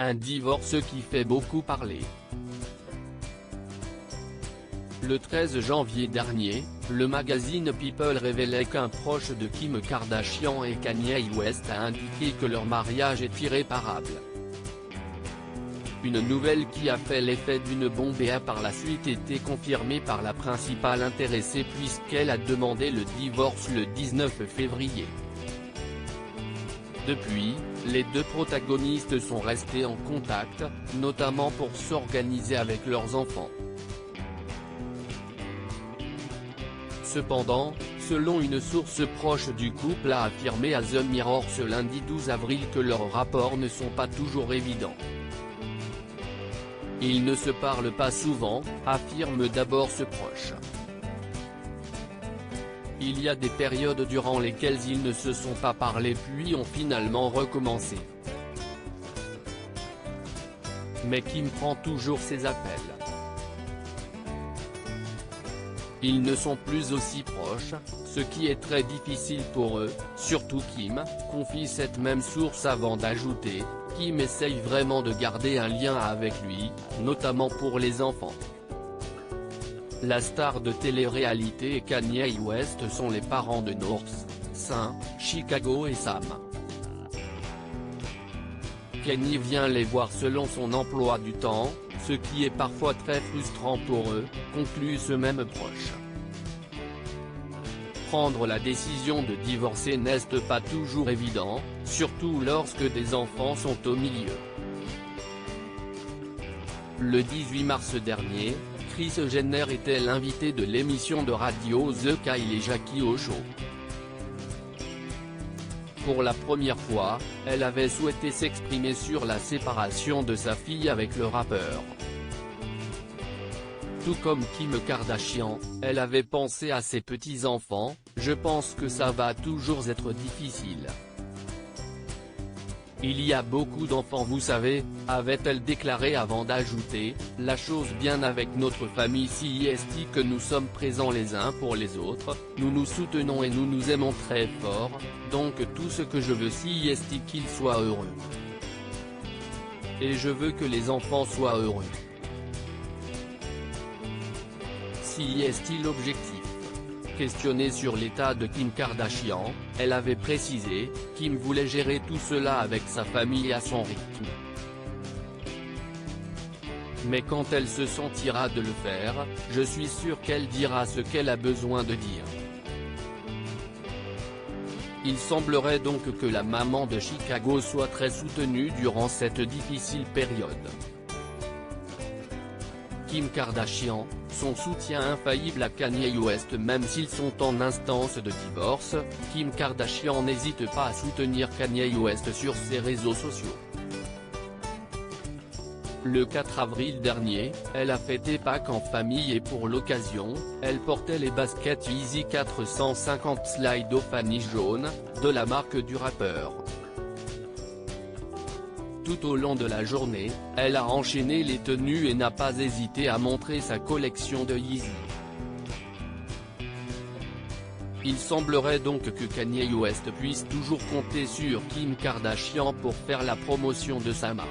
Un divorce qui fait beaucoup parler. Le 13 janvier dernier, le magazine People révélait qu'un proche de Kim Kardashian et Kanye West a indiqué que leur mariage est irréparable. Une nouvelle qui a fait l'effet d'une bombe et a par la suite été confirmée par la principale intéressée puisqu'elle a demandé le divorce le 19 février. Depuis, les deux protagonistes sont restés en contact, notamment pour s'organiser avec leurs enfants. Cependant, selon une source proche du couple a affirmé à The Mirror ce lundi 12 avril que leurs rapports ne sont pas toujours évidents. Ils ne se parlent pas souvent, affirme d'abord ce proche. Il y a des périodes durant lesquelles ils ne se sont pas parlé puis ont finalement recommencé. Mais Kim prend toujours ses appels. Ils ne sont plus aussi proches, ce qui est très difficile pour eux, surtout Kim, confie cette même source avant d'ajouter, Kim essaye vraiment de garder un lien avec lui, notamment pour les enfants. La star de télé-réalité et Kanye West sont les parents de North, St. Chicago et Sam. Kanye vient les voir selon son emploi du temps, ce qui est parfois très frustrant pour eux, conclut ce même proche. Prendre la décision de divorcer n'est pas toujours évident, surtout lorsque des enfants sont au milieu. Le 18 mars dernier, Kris Jenner était l'invité de l'émission de radio The Kyle et Jackie O Show. Pour la première fois, elle avait souhaité s'exprimer sur la séparation de sa fille avec le rappeur. Tout comme Kim Kardashian, elle avait pensé à ses petits-enfants, « Je pense que ça va toujours être difficile. Il y a beaucoup d'enfants vous savez », avait-elle déclaré avant d'ajouter, « La chose bien avec notre famille CIST que nous sommes présents les uns pour les autres, nous nous soutenons et nous nous aimons très fort, donc tout ce que je veux CIST qu'ils soient heureux. Et je veux que les enfants soient heureux. CIST l'objectif. » Questionnée sur l'état de Kim Kardashian, elle avait précisé, Kim voulait gérer tout cela avec sa famille à son rythme. Mais quand elle se sentira de le faire, je suis sûr qu'elle dira ce qu'elle a besoin de dire. Il semblerait donc que la maman de Chicago soit très soutenue durant cette difficile période. Kim Kardashian, son soutien infaillible à Kanye West même s'ils sont en instance de divorce, Kim Kardashian n'hésite pas à soutenir Kanye West sur ses réseaux sociaux. Le 4 avril dernier, elle a fêté Pâques en famille et pour l'occasion, elle portait les baskets Yeezy 450 Slide au Fanny jaune, de la marque du rappeur. Tout au long de la journée, elle a enchaîné les tenues et n'a pas hésité à montrer sa collection de Yeezy. Il semblerait donc que Kanye West puisse toujours compter sur Kim Kardashian pour faire la promotion de sa marque.